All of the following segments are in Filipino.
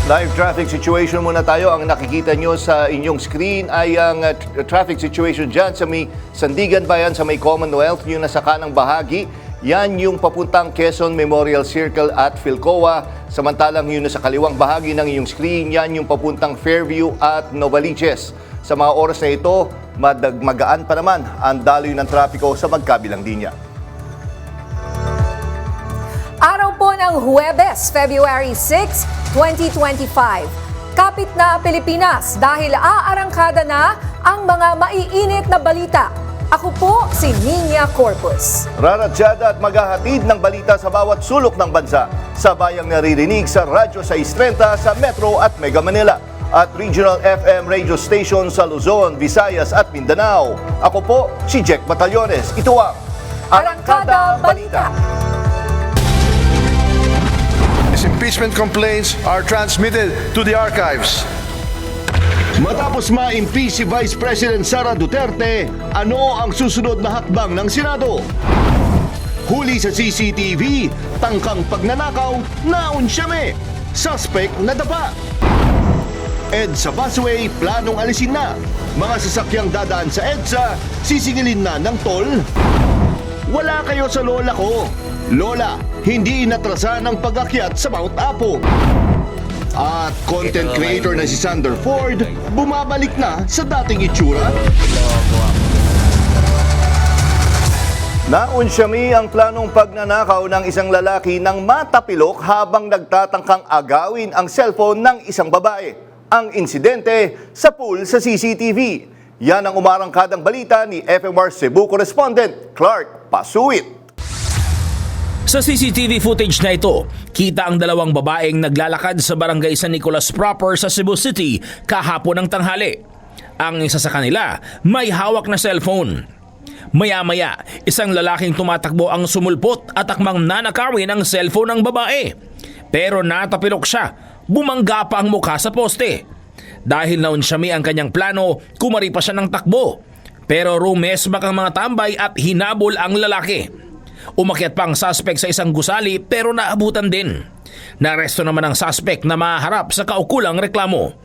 Live traffic situation muna tayo. Ang nakikita nyo sa inyong screen ay ang traffic situation dyan sa may Sandigan Bayan, sa may Commonwealth, yung nasa kanang bahagi. Yan yung papuntang Quezon Memorial Circle at Philcoa. Samantalang yun nasa kaliwang bahagi ng iyong screen, yan yung papuntang Fairview at Novaliches. Sa mga oras na ito, magaan pa naman ang daloy ng trapiko sa magkabilang linya. Araw po ng Huwebes, February 6, 2025. Kapit na Pilipinas dahil aarangkada na ang mga maiinit na balita. Ako po si Nina Corpus. Raradyada at maghahatid ng balita sa bawat sulok ng bansa. Sa bayang naririnig sa Radyo 630 sa Metro at Mega Manila. At Regional FM radio station sa Luzon, Visayas at Mindanao. Ako po si Jack Batallones. Ito ang Arangkada Balita. Impeachment complaints are transmitted to the archives. Matapos ma-impeach si Vice President Sara Duterte, ano ang susunod na hakbang ng Senado? Huli sa CCTV, tangkang pagnanakaw, naunsyame, suspect na dapa. EDSA busway, planong alisin na. Mga sasakyang dadaan sa EDSA, sisigilin na ng toll. Wala kayo sa lola ko. Lola, hindi inatrasan ang pag-akyat sa Mount Apo. At content creator na si Sander Ford, bumabalik na sa dating itsura. Naunsyami ang planong pagnanakaw ng isang lalaki ng matapilok habang nagtatangkang agawin ang cellphone ng isang babae. Ang insidente sa pool sa CCTV. Yan ang umarangkadang balita ni FMR Cebu correspondent Clark Pasuit. Sa CCTV footage na ito, kita ang dalawang babaeng naglalakad sa barangay San Nicolas proper sa Cebu City kahapon ng tanghali. Ang isa sa kanila may hawak na cellphone. Maya-maya, isang lalaking tumatakbo ang sumulpot at akmang nanakawin ang cellphone ng babae. Pero natapilok siya, bumangga pa ang mukha sa poste. Dahil naunsyami ang kanyang plano, kumari pa siya ng takbo. Pero rumesbak ang mga tambay at hinabol ang lalaki. Umakyat pa ang suspect sa isang gusali pero naabutan din. Naresto naman ang suspect na maharap sa kaukulang reklamo.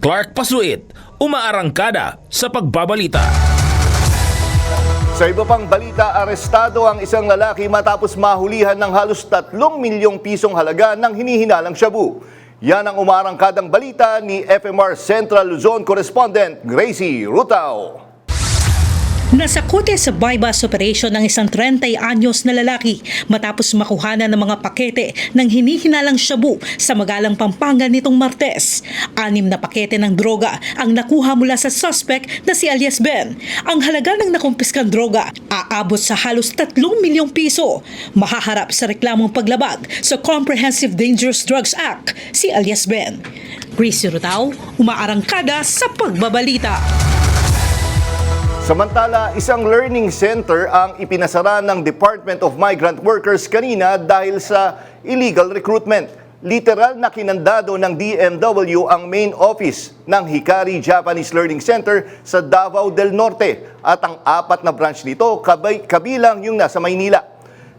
Clark Pasuit, umaarangkada sa pagbabalita. Sa iba pang balita, arestado ang isang lalaki matapos mahulihan ng halos 3 milyong pisong halaga ng hinihinalang shabu. Yan ang umaarangkadang balita ni FMR Central Luzon correspondent Gracie Rutao. Nasakote sa bypass operation ng isang 30 anyos na lalaki matapos makuhanan ng mga pakete ng hinihinalang shabu sa Magalang, Pampanga nitong Martes. 6 na pakete ng droga ang nakuha mula sa suspect na si alias Ben. Ang halaga ng nakumpiskang droga aabot sa halos 3 milyong piso. Mahaharap sa reklamong paglabag sa Comprehensive Dangerous Drugs Act si alias Ben. Gracie Rutao, umaarangkada sa pagbabalita. Samantala, isang learning center ang ipinasara ng Department of Migrant Workers kanina dahil sa illegal recruitment. Literal na kinandado ng DMW ang main office ng Hikari Japanese Learning Center sa Davao del Norte at ang 4 na branch nito kabilang yung nasa Maynila.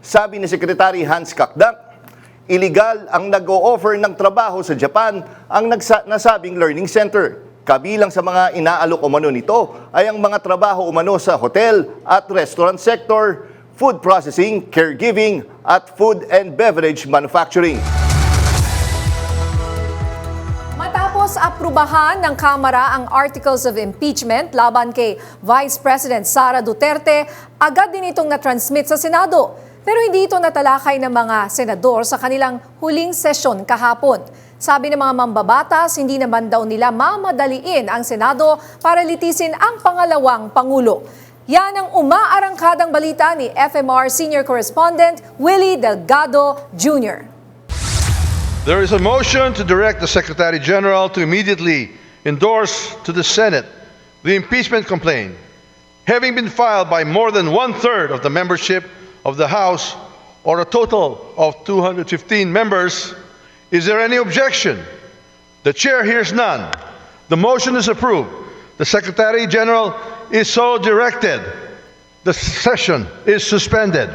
Sabi ni Secretary Hans Kakdak, illegal ang nag-o-offer ng trabaho sa Japan ang nasabing learning center. Kabilang sa mga inaalok umano nito ay ang mga trabaho umano sa hotel at restaurant sector, food processing, caregiving at food and beverage manufacturing. Matapos aprubahan ng Kamara ang Articles of Impeachment laban kay Vice President Sara Duterte, agad din itong na-transmit sa Senado. Pero hindi ito natalakay ng mga senador sa kanilang huling sesyon kahapon. Sabi ng mga mambabatas, hindi naman daw nila mamadaliin ang Senado para litisin ang pangalawang Pangulo. Yan ang umaarangkadang balita ni FMR Senior Correspondent Willie Delgado Jr. There is a motion to direct the Secretary General to immediately endorse to the Senate the impeachment complaint, having been filed by more than 1/3 of the membership of the House, or a total of 215 members. Is there any objection? The chair hears none. The motion is approved. The Secretary General is so directed. The session is suspended.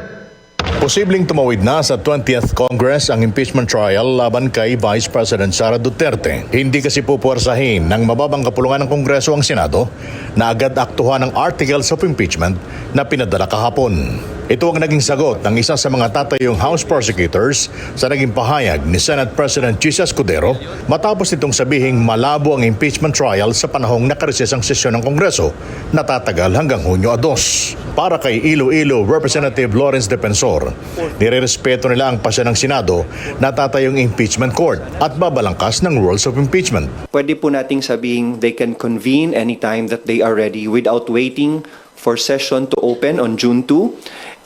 Posibleng tumawid na sa 20th Congress ang impeachment trial laban kay Vice President Sara Duterte. Hindi kasi pupuwersahin ng mababang kapulungan ng Kongreso ang Senado na agad aktuhan ng articles of impeachment na pinadala kahapon. Ito ang naging sagot ng isa sa mga tatayong House prosecutors sa naging pahayag ni Senate President Chis Escudero matapos itong sabihing malabo ang impeachment trial sa panahong nakareses ang sesyon ng Kongreso na tatagal hanggang Hunyo 2. Para kay Iloilo Representative Lawrence Defensor, nirerespeto nila ang pasya ng Senado na tatayong impeachment court at babalangkas ng rules of impeachment. Pwede po nating sabing they can convene anytime that they are ready without waiting for session to open on June 2.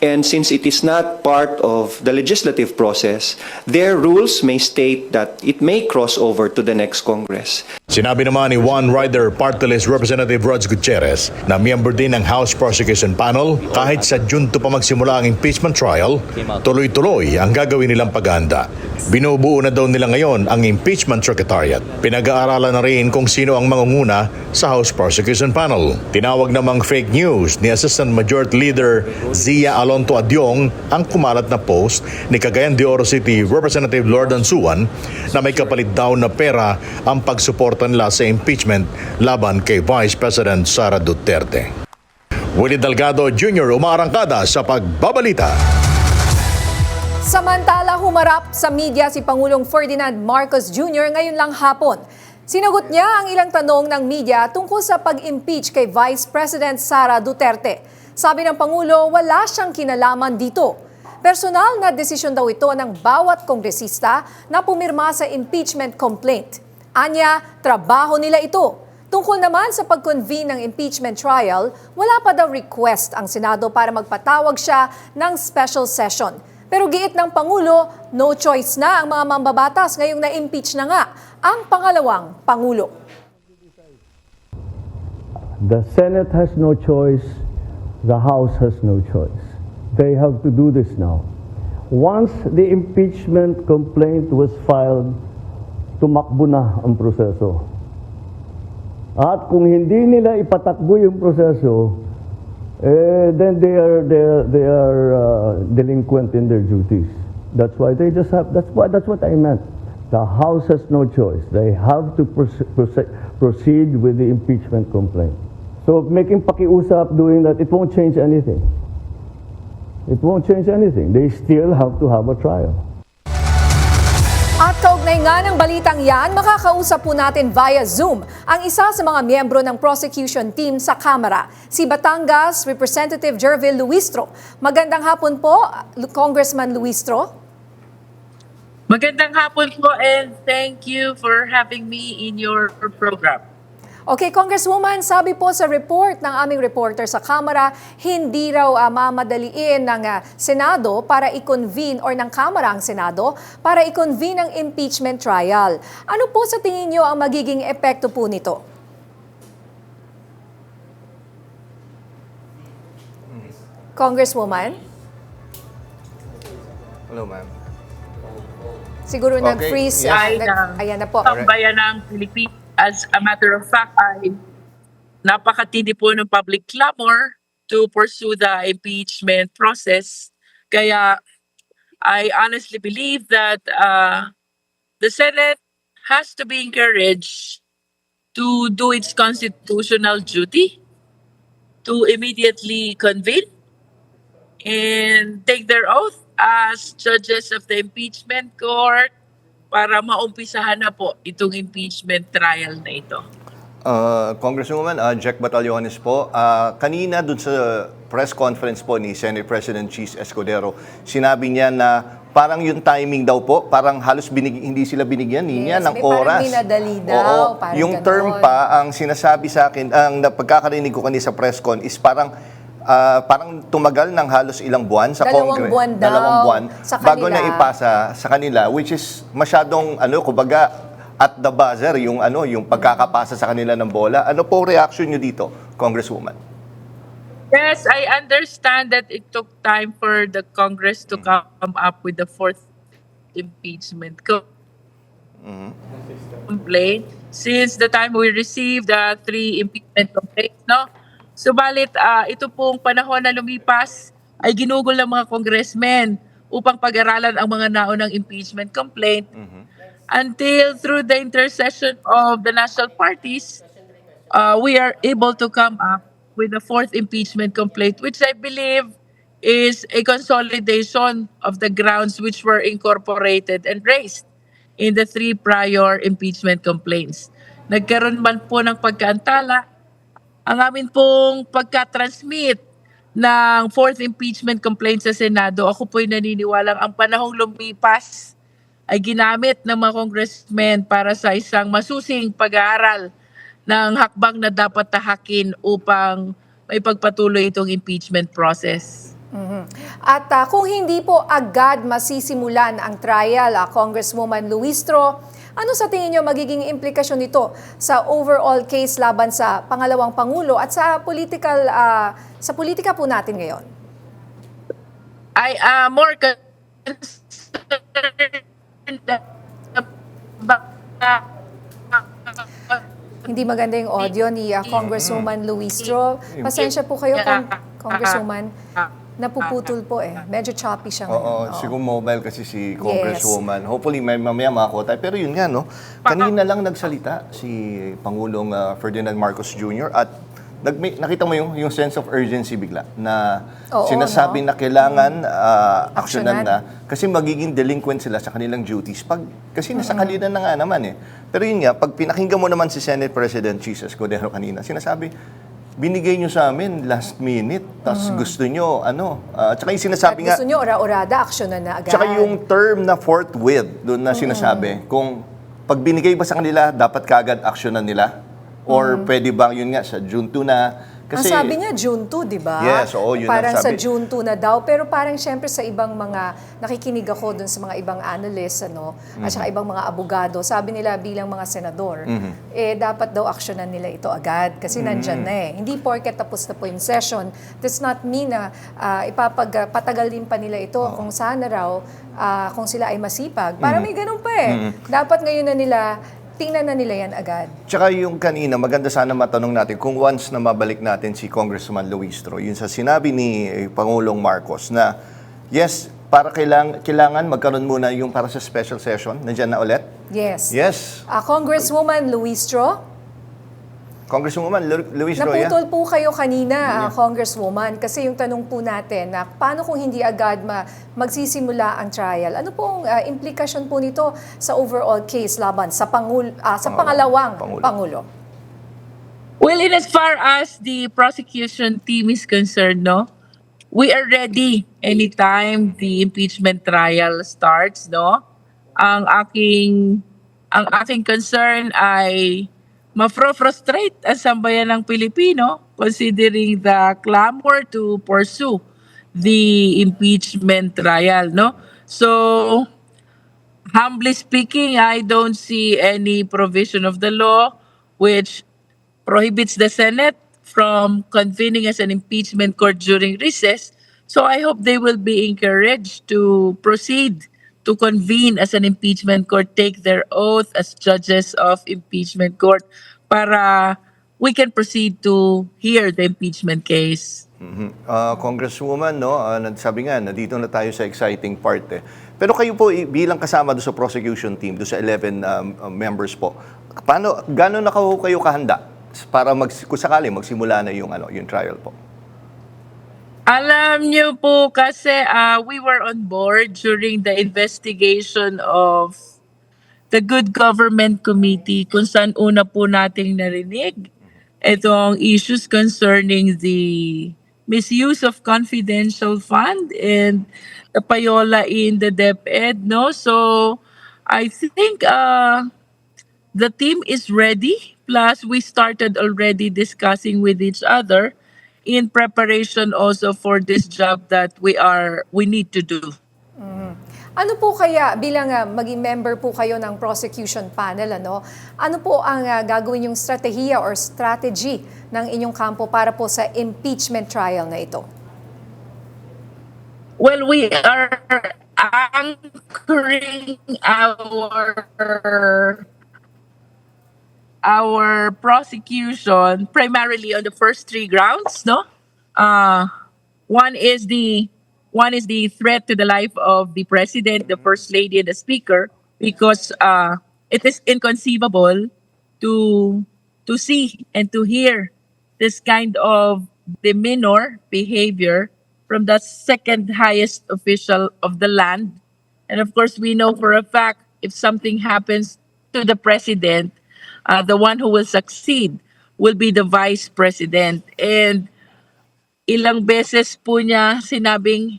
And since it is not part of the legislative process, their rules may state that it may cross over to the next Congress. Sinabi naman ni One Rider Party List Representative Rods Gutierrez na miyembro din ng House Prosecution Panel, kahit sa June 2 pa magsimula ang impeachment trial, tuloy-tuloy ang gagawin nilang paghahanda. Binubuo na daw nila ngayon ang impeachment secretariat. Pinag-aaralan na rin kung sino ang mangunguna sa House Prosecution Panel. Tinawag namang fake news ni Assistant Majority Leader Zia Alonto Adyong ang kumalat na post ni Cagayan de Oro City Representative Lord Ansuan na may kapalit daw na pera ang pagsuporta nila sa impeachment laban kay Vice President Sara Duterte. Willie Delgado Jr. umaarangkada sa pagbabalita. Samantala, humarap sa media si Pangulong Ferdinand Marcos Jr. ngayon lang hapon. Sinagot niya ang ilang tanong ng media tungkol sa pag-impeach kay Vice President Sara Duterte. Sabi ng Pangulo, wala siyang kinalaman dito. Personal na desisyon daw ito ng bawat kongresista na pumirma sa impeachment complaint. Anya, trabaho nila ito. Tungkol naman sa pag-convene ng impeachment trial, wala pa daw request ang Senado para magpatawag siya ng special session. Pero giit ng Pangulo, no choice na ang mga mambabatas ngayong na-impeach na nga ang pangalawang Pangulo. The Senate has no choice. The House has no choice. They have to do this now. Once the impeachment complaint was filed, tumakbo na ang proseso. At kung hindi nila ipatakbo yung proseso, then they are delinquent in their duties. That's why they just have. That's what I meant. The House has no choice. They have to proceed with the impeachment complaint. So making pakiusap doing that, it won't change anything. It won't change anything. They still have to have a trial. At kaugnay nga ng balitang yan, makakausap po natin via Zoom ang isa sa mga miyembro ng prosecution team sa Kamara, si Batangas Representative Jervil Luistro. Magandang hapon po, Congressman Luistro. Magandang hapon po and thank you for having me in your program. Okay, Congresswoman, sabi po sa report ng aming reporter sa Kamara, hindi raw mamadaliin ng Senado para i-convene or ng Kamara ang Senado para i-convene ang impeachment trial. Ano po sa tingin niyo ang magiging epekto po nito? Congresswoman? Hello, ma'am. Siguro nag-freeze. Ayan na po. Ang bayan ng Pilipinas. As a matter of fact, ay napakatindi po ng public clamor to pursue the impeachment process. Kaya I honestly believe that the Senate has to be encouraged to do its constitutional duty, to immediately convene and take their oath as judges of the impeachment court para maumpisahan na po itong impeachment trial na ito. Congresswoman, Jack Batallones po. Kanina dun sa press conference po ni Senate President Chis Escudero, sinabi niya na parang yung timing daw po, parang halos hindi sila binigyan niya ng oras. Parang minadali daw. Oo, Parang yung ganon. term pa, ang sinasabi sa akin, ang pagkakarinig ko kanina sa press con is parang tumagal ng halos ilang buwan sa Dalawang buwan daw Dalawang buwan sa bago kanila. na ipasa sa kanila, which is masyadong kumbaga at the buzzer yung pagkakapasa sa kanila ng bola. Ano po reaction niyo dito, Congresswoman? Yes, I understand that it took time for the Congress to come up with the fourth impeachment complaint since the time we received the 3 impeachment complaints, no? Subalit, ito pong panahon na lumipas, ay ginugol ng mga congressmen upang pag-aralan ang mga naunang impeachment complaint until through the intercession of the national parties, we are able to come up with the fourth impeachment complaint, which I believe is a consolidation of the grounds which were incorporated and raised in the three prior impeachment complaints. Nagkaroon man po ng pagkaantala, ang amin pong pagka-transmit ng fourth impeachment complaint sa Senado, ako po'y naniniwalang ang panahong lumipas ay ginamit ng mga congressmen para sa isang masusing pag-aaral ng hakbang na dapat tahakin upang may pagpatuloy itong impeachment process. At kung hindi po agad masisimulan ang trial, Congresswoman Luistro, ano sa tingin niyo magiging implikasyon nito sa overall case laban sa pangalawang Pangulo at sa sa politika po natin ngayon? I am more concerned Hindi maganda yung audio ni Congresswoman Luistro. Pasensya po kayo, Congresswoman. Napuputol po eh. Medyo choppy siya ngayon. Oo, siguro mobile kasi si Congresswoman. Hopefully may mamaya makakuha tayo. Pero yun nga, no? Kanina lang nagsalita si Pangulong Ferdinand Marcos Jr. at nakita mo yung sense of urgency bigla na sinasabi na kailangan aksyonan na kasi magiging delinquent sila sa kanilang duties kasi nasa kanila na nga naman eh. Pero yun nga, pag pinakinggan mo naman si Senate President Jesus Cordero kanina, sinasabi, binigay nyo sa amin last minute, tapos gusto nyo, tsaka yung sinasabi nga, gusto nyo, ora-orada, aksyonan na agad. tsaka yung term na forthwith, doon na sinasabi, kung pag binigay ba sa kanila, dapat kaagad aksyonan nila? Or pwede bang yun nga, sa June 2 na? Kasi, ang sabi niya June 2, di ba? Yes, oo, yun parang ang sa sabi. June 2 na daw. Pero parang syempre sa ibang mga, nakikinig ako dun sa mga ibang analysts, at saka ibang mga abogado, sabi nila bilang mga senador, dapat daw aksyonan nila ito agad. Kasi nandyan na eh. Hindi porket tapos na po yung session, does not mean na patagal din pa nila ito kung sana raw, kung sila ay masipag. Para may ganun pa eh. Dapat ngayon na nila, tingnan na nila yan agad. Tsaka yung kanina, maganda sana matanong natin kung once na mabalik natin si Congressman Luistro, yun sa sinabi ni Pangulong Marcos na yes, para kailangan magkaroon muna yung para sa special session, nandiyan na ulit? Yes. Yes. Congresswoman Luistro, Congresswoman Luistro, naputol po kayo kanina, Congresswoman, kasi yung tanong po natin na paano kung hindi agad magsisimula ang trial? Ano pong implikasyon po nito sa overall case laban sa pangalawang Pangulo? Well, in as far as the prosecution team is concerned, no, we are ready anytime the impeachment trial starts, no. Ang aking concern ay mafro-frustrate ang sambayan ng Pilipino considering the clamor to pursue the impeachment trial, no? So, humbly speaking, I don't see any provision of the law which prohibits the Senate from convening as an impeachment court during recess. So I hope they will be encouraged to proceed to convene as an impeachment court, take their oath as judges of impeachment court para we can proceed to hear the impeachment case. Congresswoman, no, sabi nga, nandito na tayo sa exciting part eh. Pero kayo po bilang kasama doon sa prosecution team, doon sa 11 members po, gano'n na kayo kahanda para kung sakali magsimula na yung trial po? Alam niyo po kasi we were on board during the investigation of the Good Government Committee kung saan una po nating narinig itong issues concerning the misuse of confidential fund and the payola in the DepEd, no? So I think the team is ready. Plus, we started already discussing with each other in preparation also for this job that we need to do. Ano po kaya, bilang maging member po kayo ng prosecution panel, ano po ang gagawin yung strategiya or strategy ng inyong kampo para po sa impeachment trial na ito? Well, we are anchoring our prosecution primarily on the first three grounds, no? One is the One is the threat to the life of the president, the first lady, and the speaker, because it is inconceivable to see and to hear this kind of demeanor behavior from the second highest official of the land. And of course, we know for a fact if something happens to the president, the one who will succeed will be the vice president. And ilang beses po niya sinabing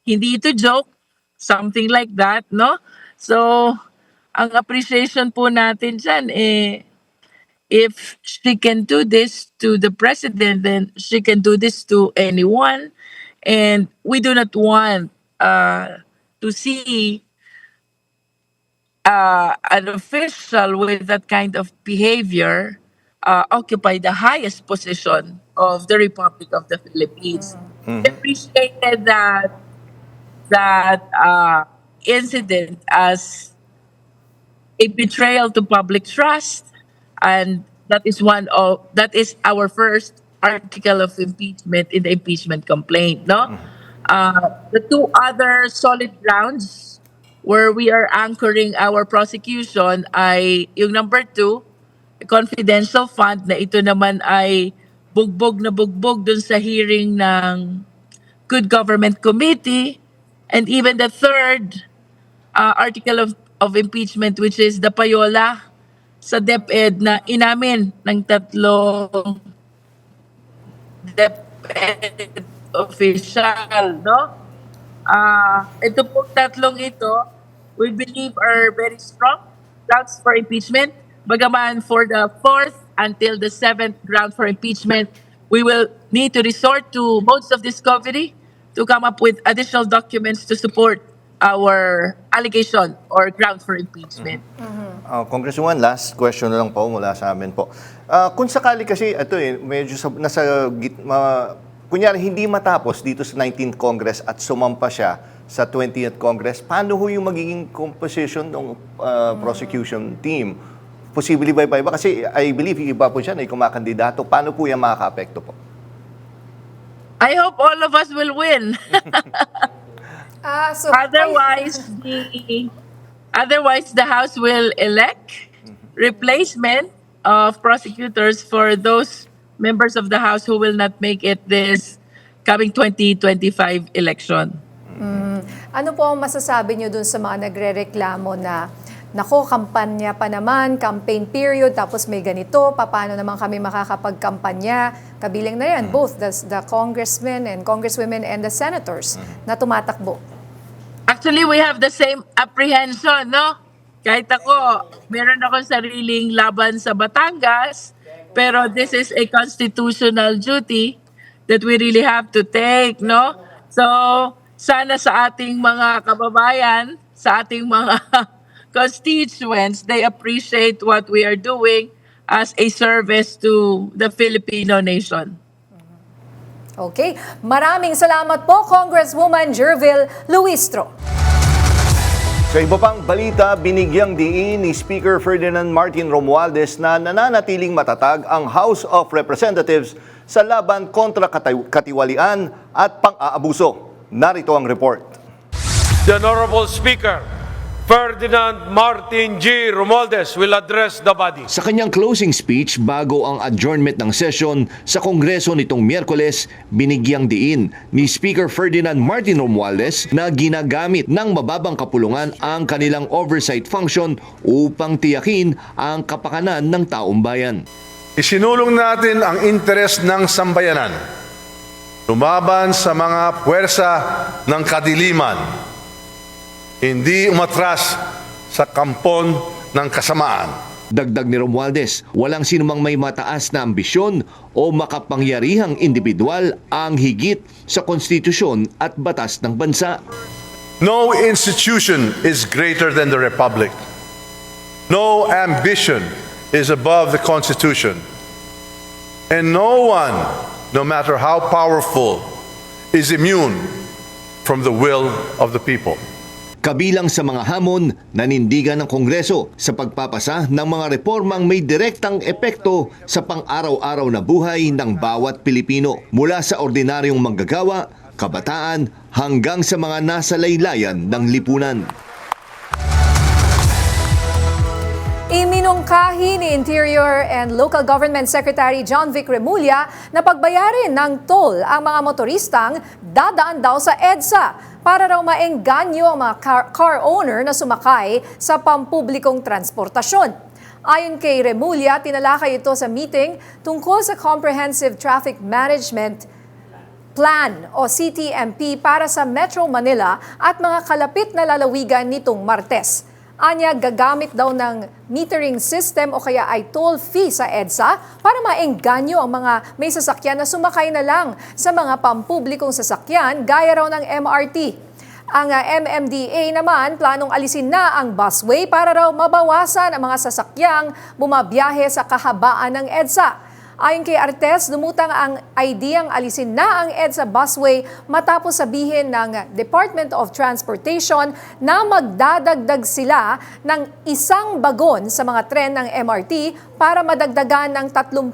hindi ito joke, something like that, no? So, ang appreciation po natin dyan, if she can do this to the president, then she can do this to anyone. And we do not want to see an official with that kind of behavior occupy the highest position of the Republic of the Philippines. I appreciated that incident as a betrayal to public trust, and that is our first article of impeachment in the impeachment complaint. No, the two other solid grounds where we are anchoring our prosecution ay yung number 2, confidential fund, na ito naman ay bugbog na bugbog dun sa hearing ng Good Government Committee, and even the third article of impeachment, which is the payola sa DepEd na inamin ng tatlong DepEd official, no? Ito po tatlong ito, we believe are very strong grounds for impeachment. Bagaman for the 4th until the 7th ground for impeachment, we will need to resort to modes of discovery to come up with additional documents to support our allegation or ground for impeachment. Congresswoman, last question na lang po mula sa amin po. Kung sakali kasi, medyo nasa gitna, kunyari hindi matapos dito sa 19th Congress at sumampa siya sa 20th Congress, paano ho yung magiging composition ng prosecution team? Posibly ba iba? Kasi I believe yung iba po siya na kumakandidato. Paano po yan makaka-apekto po? I hope all of us will win. Otherwise, the House will elect replacement of prosecutors for those members of the House who will not make it this coming 2025 election. Ano po ang masasabi niyo dun sa mga nagrereklamo na nako, kampanya pa naman, campaign period, tapos may ganito, paano naman kami makakapagkampanya? Kabilang na yan, both the congressmen and congresswomen and the senators na tumatakbo. Actually, we have the same apprehension, no? Kahit ako, meron akong sariling laban sa Batangas, pero this is a constitutional duty that we really have to take, no? So, sana sa ating mga kababayan, sa ating mga constituents, they appreciate what we are doing as a service to the Filipino nation. Okay, maraming salamat po, Congresswoman Jervil Luistro. Sa iba pang balita, binigyang diin ni Speaker Ferdinand Martin Romualdez na nananatiling matatag ang House of Representatives sa laban kontra katiwalian at pang-aabuso. Narito ang report. The Honorable Speaker, Ferdinand Martin G. Romualdez will address the body. Sa kanyang closing speech bago ang adjournment ng session sa Kongreso nitong Miyerkules, binigyang diin ni Speaker Ferdinand Martin Romualdez na ginagamit ng mababang kapulungan ang kanilang oversight function upang tiyakin ang kapakanan ng taong bayan. Isinulong natin ang interes ng sambayanan, lumaban sa mga puwersa ng kadiliman, hindi umatras sa kampon ng kasamaan. Dagdag ni Romualdez, walang sinumang may mataas na ambisyon o makapangyarihang individual ang higit sa konstitusyon at batas ng bansa. No institution is greater than the Republic. No ambition is above the Constitution. And no one, no matter how powerful, is immune from the will of the people. Kabilang sa mga hamon, nanindigan ng Kongreso sa pagpapasa ng mga reformang may direktang epekto sa pang-araw-araw na buhay ng bawat Pilipino, mula sa ordinaryong manggagawa kabataan hanggang sa mga nasa laylayan ng lipunan. Iminungkahi ni Interior and Local Government Secretary John Vic Remulla na pagbayarin ng toll ang mga motoristang dadaan daw sa EDSA para raw maengganyo ang mga car owner na sumakay sa pampublikong transportasyon. Ayon kay Remulla, tinalakay ito sa meeting tungkol sa Comprehensive Traffic Management Plan o CTMP para sa Metro Manila at mga kalapit na lalawigan nitong Martes. Anya, gagamit daw ng metering system o kaya ay toll fee sa EDSA para maengganyo ang mga may sasakyan na sumakay na lang sa mga pampublikong sasakyan gaya raw ng MRT. Ang MMDA naman planong alisin na ang busway para raw mabawasan ang mga sasakyang bumabiyahe sa kahabaan ng EDSA. Ayon kay Artes, lumutang ang ideyang alisin na ang EDSA busway matapos sabihin ng Department of Transportation na magdadagdag sila ng isang bagon sa mga tren ng MRT para madagdagan ng 30%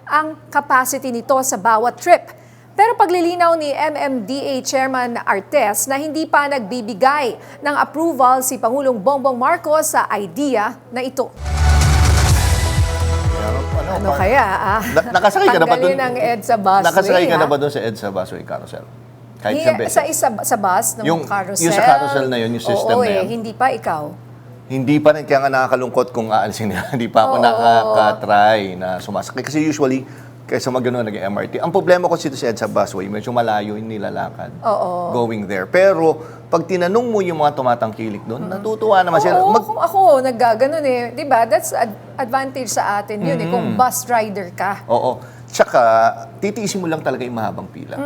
ang capacity nito sa bawat trip. Pero paglilinaw ni MMDA Chairman Artes na hindi pa nagbibigay ng approval si Pangulong Bongbong Marcos sa idea na ito. Ano kaya? Nakasakay ka na ba doon? Tanggalin ang EDSA busway. Nakasakay ka na ba doon sa EDSA busway carousel? Kahit isang beses? Sa bus ng carousel? Yung sa carousel na yun, yung system Oo, na yun. hindi pa ikaw. Hindi pa rin, kaya nga nakakalungkot kung aalisin nila. Hindi pa ako nakaka-try na sumasakay. Kasi usually, kaysa mag-ano nag-MRT. Ang problema ko sa EDSA busway, medyo malayo yung nilalakad going there. Pero pag tinanong mo yung mga tumatangkilik doon, natutuwa naman sila. Kung ako naggaganon eh, di ba? That's advantage sa atin yun eh, kung bus rider ka. Oo. Tsaka, titiisin mo lang talaga yung mahabang pila.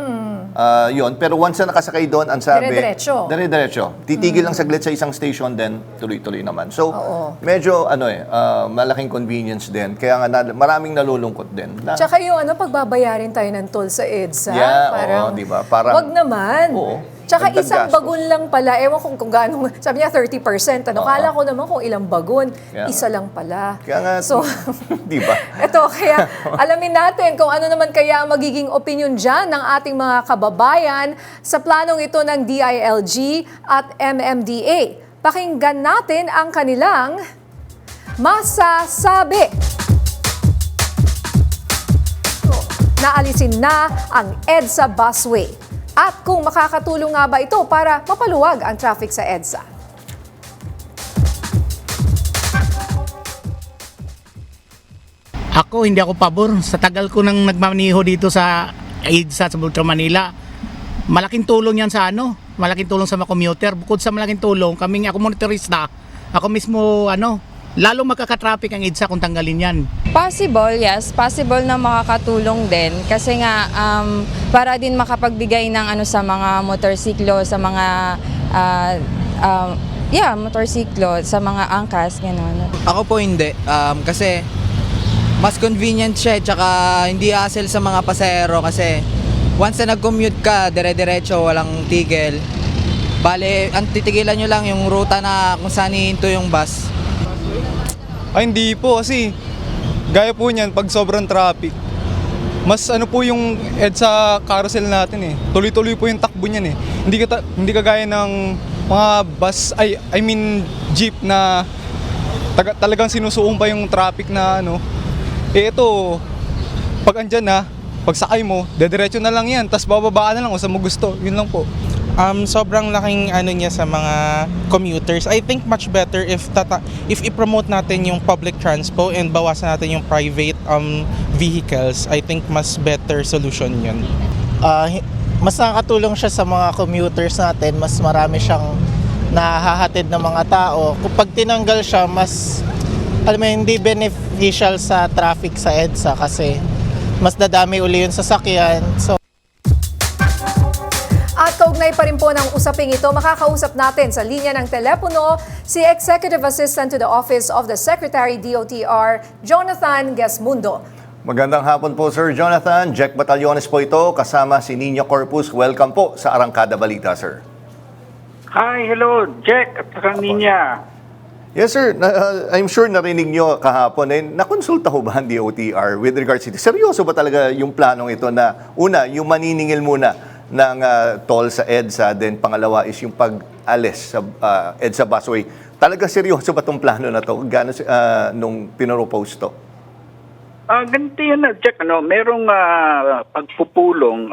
Yun. Pero once na nakasakay doon, ang sabi... Dire-diretso. Dire-diretso. Titigil lang saglit sa isang station, then tuloy-tuloy naman. So, medyo, malaking convenience din. Kaya nga, maraming nalulungkot din. Tsaka yung pagbabayarin tayo ng toll sa EDSA. Yeah, parang, di ba? Parang, wag naman. Oo. Tsaka Dagdag isang gastos. bagon lang pala. Ewan kung gaano, sabi niya 30%. Kala ko naman kung ilang bagon. Kaya Isa lang pala. Kaya nga, So, di ba? Ito, kaya alamin natin kung ano naman kaya magiging opinion dyan ng ating mga kababayan sa planong ito ng DILG at MMDA. Pakinggan natin ang kanilang masasabi. Naalisin na ang EDSA busway. At kung makakatulong nga ba ito para mapaluwag ang traffic sa EDSA. Ako, hindi ako pabor. Sa tagal ko nang nagmaniho dito sa EDSA sa Metro Manila, malaking tulong yan sa malaking tulong sa mga commuter. Bukod sa malaking tulong, ako motorista, ako mismo, lalong magkaka-traffic ang EDSA kung tanggalin yan. Possible, yes. Possible na makakatulong din. Kasi nga, para din makapagbigay ng sa mga motorsiklo, sa mga, motorsiklo, sa mga angkas, gano'n. Ako po hindi. Kasi mas convenient siya, tsaka hindi hassle sa mga pasahero kasi once na nag-commute ka, dire-diretso, walang tigil. Bale, ang titigilan nyo lang yung ruta na kung saan hihinto yung bus. Ay, hindi po kasi gaya po niyan pag sobrang traffic. Mas po yung EDSA carousel natin eh. Tuloy-tuloy po yung takbo niyan eh. Hindi kagaya ng mga bus, I mean jeep na talagang sinusuong pa yung traffic na ito, pag andyan na, pag sakay mo, dediretso na lang yan, tas bababaan na lang kung saan mo gusto. Yun lang po. Sobrang laking niya sa mga commuters. I think much better if i-promote natin yung public transport and bawasan natin yung private vehicles. I think mas better solution yun. Mas nakakatulong siya sa mga commuters natin. Mas marami siyang nahahatid ng mga tao. Kapag tinanggal siya, mas hindi beneficial sa traffic sa EDSA kasi mas dadami uli yung sasakyan. So, at kaugnay pa rin po ng usaping ito, makakausap natin sa linya ng telepono si Executive Assistant to the Office of the Secretary DOTR, Jonathan Gesmundo. Magandang hapon po, Sir Jonathan. Jack Batallones po ito, kasama si Nino Corpus. Welcome po sa Arangkada Balita, sir. Hi, hello, Jack at saka Ninya. Yes, sir. I'm sure narinig nyo kahapon. Nakonsulta ho ba ang DOTR with regards to seryoso ba talaga yung planong ito na una, yung maniningil muna ng toll sa EDSA, then pangalawa is yung pag-alis sa EDSA busway. Talaga seryoso ba itong plano na to? Gano nung pinropose to? Ganito yan, Jack. Merong pagpupulong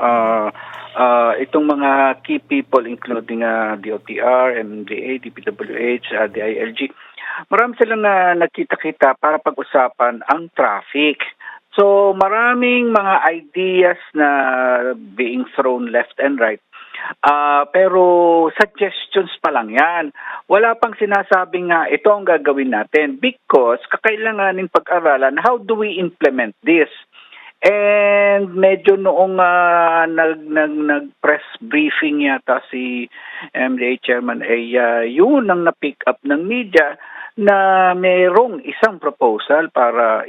itong mga key people including DOTR, MMDA, DPWH, DILG. Marami silang nagkita-kita para pag-usapan ang traffic. So maraming mga ideas na being thrown left and right. Pero suggestions pa lang yan. Wala pang sinasabing nga ito ang gagawin natin because kakailanganin pag-aralan how do we implement this. And medyo noong nag-press briefing yata si MDA chairman yun ang na-pick up ng media na mayroong isang proposal para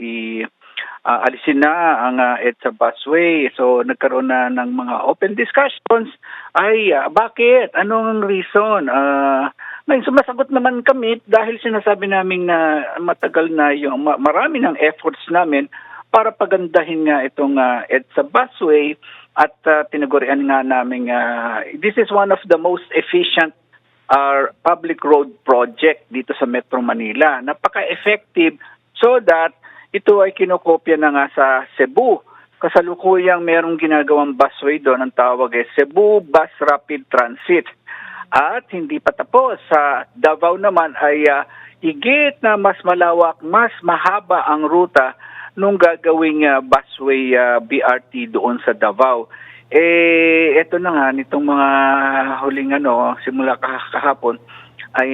alisin na ang EDSA busway. So nagkaroon na ng mga open discussions. Bakit? Anong reason? Ngayon, sumasagot naman kami dahil sinasabi namin na matagal na yung marami ng efforts namin para pagandahin nga itong EDSA busway at tinagurian nga namin this is one of the most efficient public road project dito sa Metro Manila. Napaka-effective so that ito ay kinokopya na nga sa Cebu. Kasalukuyang merong ginagawang busway doon, ang tawag ay Cebu Bus Rapid Transit. At hindi pa tapos, sa Davao naman ay higit na mas malawak, mas mahaba ang ruta nung gagawing busway BRT doon sa Davao. Ito na nga, nitong mga huling simula kahapon, ay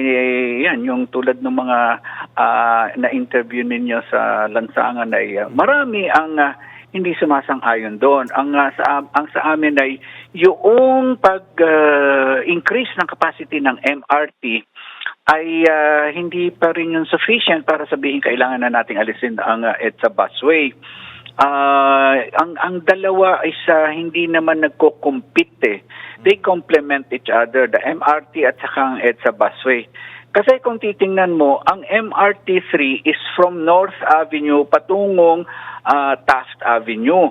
yan, yung tulad ng mga na-interview ninyo sa lansangan ay marami ang hindi sumasang-ayon doon. Ang sa amin ay yung pag-increase ng capacity ng MRT ay hindi pa rin yung sufficient para sabihin kailangan na nating alisin ang EDSA busway. Ang dalawa is hindi naman nagko-compete. They complement each other, the MRT at saka ang EDSA busway. Kasi kung titingnan mo, ang MRT3 is from North Avenue patungong Taft Avenue.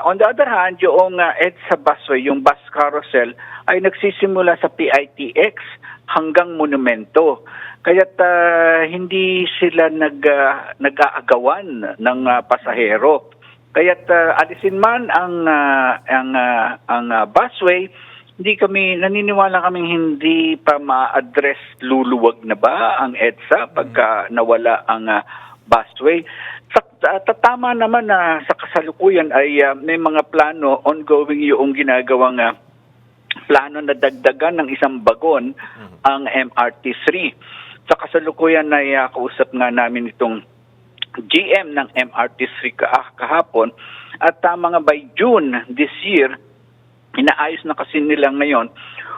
On the other hand, yung EDSA busway, yung bus carousel, ay nagsisimula sa PITX hanggang Monumento. Kaya't hindi sila nag-aagawan ng pasahero. Kaya't alisin man ang busway, naniniwala kaming hindi pa ma-address luluwag na ba ang EDSA pagka nawala ang busway. Tama naman na sa kasalukuyan ay may mga plano, ongoing yung ginagawang plano na dagdagan ng isang bagon ang MRT3. Sa kasalukuyan ay kausap nga namin itong GM ng MRT3 kahapon at mga by June this year, inaayos na kasi nila ngayon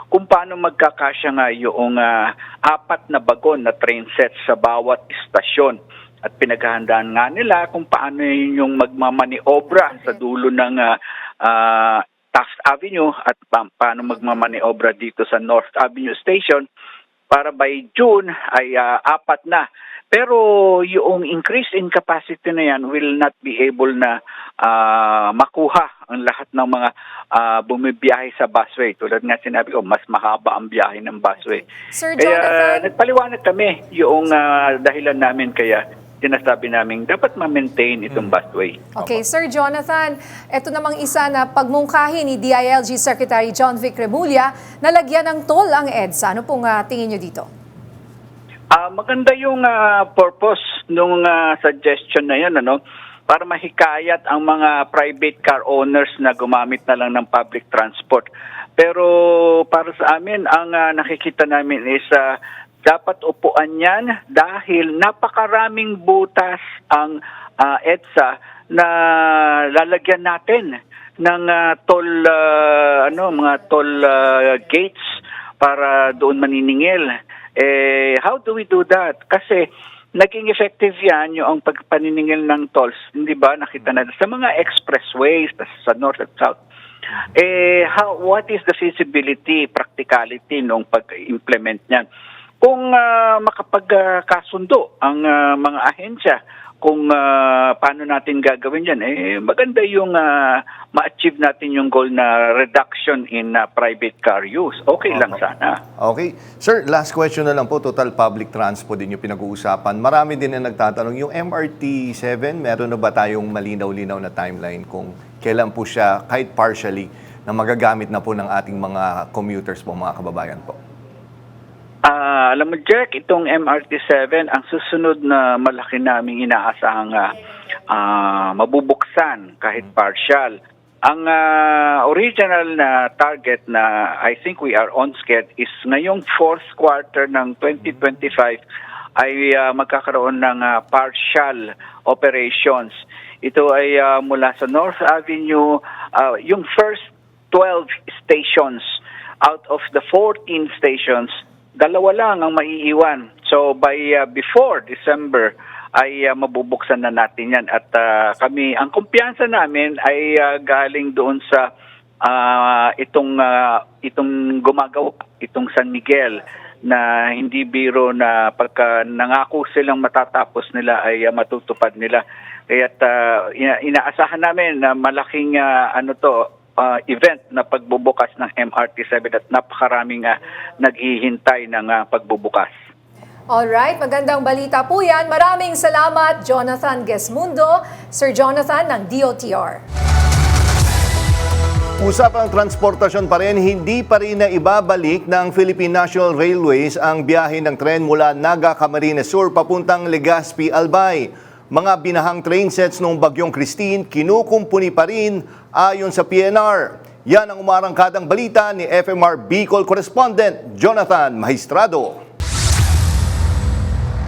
kung paano magkakasya nga yung 4 na bagon na train set sa bawat istasyon. At pinaghahandaan nga nila kung paano yung magmamaniobra sa dulo ng Taft Avenue at paano magmamaniobra dito sa North Avenue Station para by June ay 4 na. Pero yung increase in capacity na yan will not be able na makuha ang lahat ng mga bumibiyahe sa busway. Tulad nga sinabi ko, mas mahaba ang biyahe ng busway. Sir Kaya Jonathan, nagpaliwanag kami yung dahilan namin kaya sinasabi namin dapat ma-maintain itong busway. okay, Sir Jonathan, ito namang isa na pagmungkahi ni DILG Secretary John Vic Remulla na lagyan ng toll ang EDSA. Ano pong tingin nyo dito? Maganda yung purpose nung suggestion na yan, para mahikayat ang mga private car owners na gumamit na lang ng public transport. Pero para sa amin, ang nakikita namin is dapat upuan yan dahil napakaraming butas ang EDSA na lalagyan natin ng toll mga toll gates para doon maniningil. How do we do that? Kasi naging effective yan yung pagpaniningil ng tolls, hindi ba? Nakita na sa mga expressways sa north at south. What is the feasibility, practicality nung pag-implement niyan? Kung makapagkasundo ang mga ahensya kung paano natin gagawin yan, maganda yung ma-achieve natin yung goal na reduction in private car use. Okay lang sana. Okay. Sir, last question na lang po. Total public transport din yung pinag-uusapan. Marami din na nagtatanong, yung MRT-7, meron na ba tayong malinaw-linaw na timeline kung kailan po siya, kahit partially, na magagamit na po ng ating mga commuters po, mga kababayan po? Alam mo, Jack, itong MRT-7, ang susunod na malaki naming inaasahang mabubuksan kahit partial. Ang original na target na I think we are on schedule is ngayong fourth quarter ng 2025 ay magkakaroon ng partial operations. Ito ay mula sa North Avenue, yung first 12 stations out of the 14 stations, 2 lang ang maiiwan. So by before December ay mabubuksan na natin yan. At kami, ang kumpiyansa namin ay galing doon sa itong gumagawa, itong San Miguel, na hindi biro na pagka nangako silang matatapos nila ay matutupad nila. Kaya't inaasahan namin na malaking event na pagbubukas ng MRT-7 at napakaraming naghihintay ng pagbubukas. Alright, magandang balita po yan. Maraming salamat, Jonathan Gesmundo, Sir Jonathan ng DOTR. Usapang transportasyon pa rin, hindi pa rin na ibabalik ng Philippine National Railways ang biyahe ng tren mula Naga, Camarines Sur papuntang Legazpi, Albay. Mga binahang train sets noong Bagyong Christine, kinukumpuni pa rin ayon sa PNR. Yan ang umarangkadang balita ni FMR Bicol correspondent Jonathan Magistrado.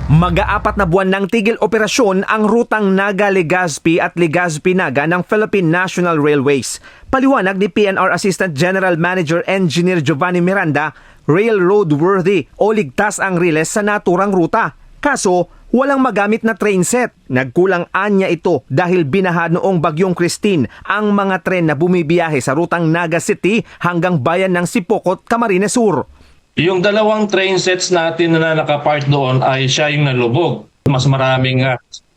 Mag-aapat na buwan ng tigil operasyon ang rutang Naga-Legazpi at Legazpi-Naga ng Philippine National Railways. Paliwanag ni PNR Assistant General Manager Engineer Giovanni Miranda, railroad worthy o ligtas ang riles sa naturang ruta. Kaso, walang magamit na train set. Nagkulang anya ito dahil binaha noong Bagyong Christine ang mga tren na bumibiyahe sa rutang Naga City hanggang bayan ng Sipokot, Camarines Sur. Yung 2 train sets natin na nakapark doon ay siya yung nalubog. Mas maraming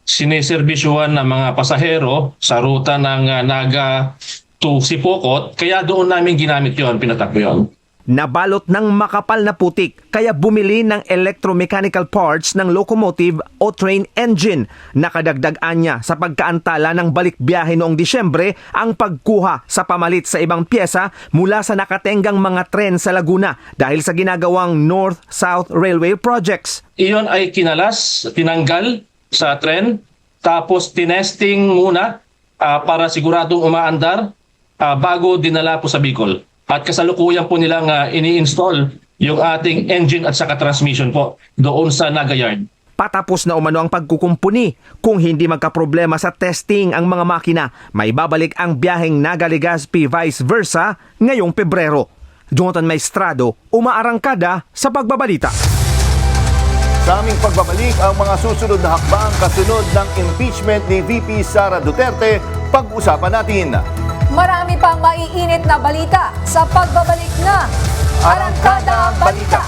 siniserbisyuhan na mga pasahero sa ruta ng Naga to Sipokot, kaya doon namin ginamit yon, pinatakbo yon. Nabalot ng makapal na putik kaya bumili ng electromechanical parts ng locomotive o train engine. Nakadagdagan niya sa pagkaantala ng balik biyahe noong Disyembre ang pagkuha sa pamalit sa ibang pyesa mula sa nakatenggang mga tren sa Laguna dahil sa ginagawang North-South Railway projects. Iyon ay kinalas, tinanggal sa tren, tapos tinesting muna para siguradong umaandar bago dinala po sa Bicol. At kasalukuyan po nilang ini-install yung ating engine at saka transmission po doon sa Naga Yard. Patapos na umano ang pagkukumpuni. Kung hindi magkaproblema sa testing ang mga makina, may babalik ang biyaheng Naga-Legazpi vice versa ngayong Pebrero. Jonathan Maestrado, umaarangkada sa pagbabalita. Sa aming pagbabalik, ang mga susunod na hakbang kasunod ng impeachment ni VP Sara Duterte, pag-usapan natin. Marami pang maiinit na balita sa pagbabalik na Arangkada Balita.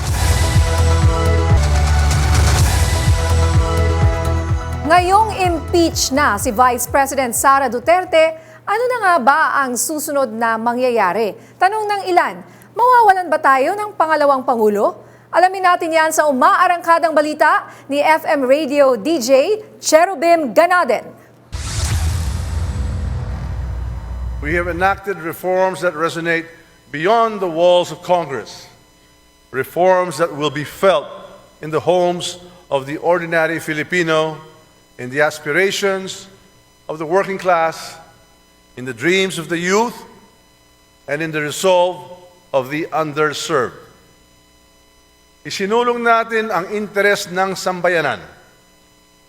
Ngayong impeach na si Vice President Sara Duterte, ano na nga ba ang susunod na mangyayari? Tanong ng ilan, mawawalan ba tayo ng pangalawang Pangulo? Alamin natin yan sa umaarangkadang balita ni FM Radio DJ Cherubim Ganaden. We have enacted reforms that resonate beyond the walls of Congress. Reforms that will be felt in the homes of the ordinary Filipino, in the aspirations of the working class, in the dreams of the youth, and in the resolve of the underserved. Isinulong natin ang interes ng sambayanan,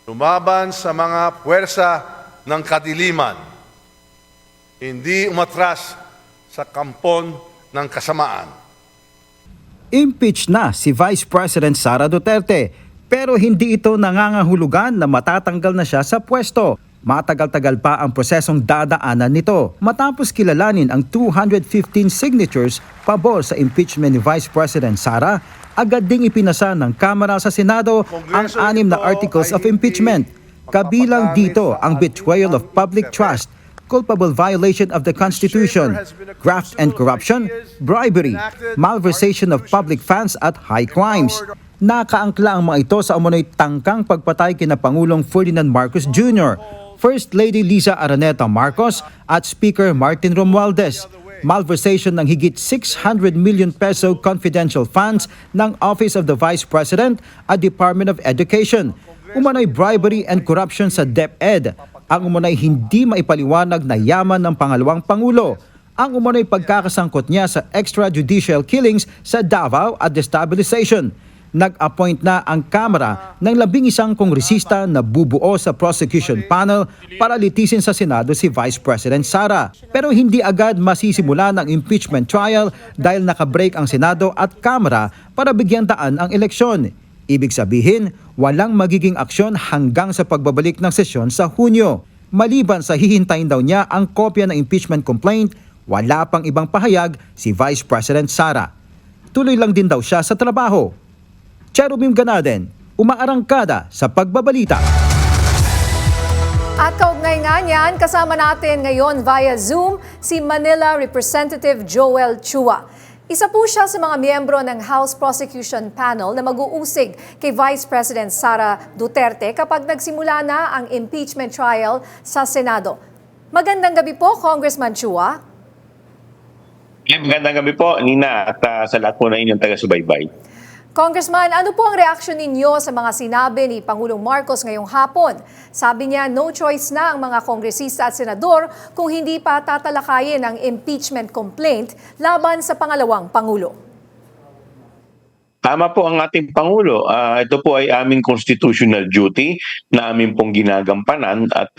lumaban sa mga puwersa ng kadiliman, hindi umatras sa kampon ng kasamaan. Impeach na si Vice President Sara Duterte, pero hindi ito nangangahulugan na matatanggal na siya sa pwesto. Matagal-tagal pa ang prosesong dadaanan nito matapos kilalanin ang 215 signatures pabor sa impeachment ni Vice President Sara. Agad ding ipinasa ng Kamara sa Senado ang 6 na articles of impeachment. Kabilang dito ang betrayal of public trust, culpable violation of the Constitution, graft and corruption, bribery, malversation of public funds at high crimes. Nakaangkla ang mga ito sa umano'y tangkang pagpatay kina Pangulong Ferdinand Marcos Jr., First Lady Liza Araneta Marcos at Speaker Martin Romualdez, malversation ng higit 600 million peso confidential funds ng Office of the Vice President at Department of Education, umano'y bribery and corruption sa DepEd, ang umano'y hindi maipaliwanag na yaman ng pangalawang Pangulo, ang umano'y pagkakasangkot niya sa extrajudicial killings sa Davao at destabilization. Nag-appoint na ang Kamara ng 11 kongresista na bubuo sa prosecution panel para litisin sa Senado si Vice President Sara. Pero hindi agad masisimula ng impeachment trial dahil nakabreak ang Senado at Kamara para bigyan daan ang eleksyon. Ibig sabihin, walang magiging aksyon hanggang sa pagbabalik ng sesyon sa Hunyo. Maliban sa hihintayin daw niya ang kopya ng impeachment complaint, wala pang ibang pahayag si Vice President Sara. Tuloy lang din daw siya sa trabaho. Cherubim Ganaden, umaarangkada sa pagbabalita. At kaugnay nga niyan, kasama natin ngayon via Zoom si Manila Representative Joel Chua. Isa po siya sa mga miyembro ng House Prosecution Panel na mag-uusig kay Vice President Sara Duterte kapag nagsimula na ang impeachment trial sa Senado. Magandang gabi po, Congressman Chua. Magandang gabi po, Nina, at sa lahat po na inyong taga-subaybay. Congressman, ano po ang reaksyon ninyo sa mga sinabi ni Pangulong Marcos ngayong hapon? Sabi niya, no choice na ang mga kongresista at senador kung hindi pa tatalakayin ang impeachment complaint laban sa pangalawang Pangulo. Tama po ang ating Pangulo. Ito po ay aming constitutional duty na amin pong ginagampanan at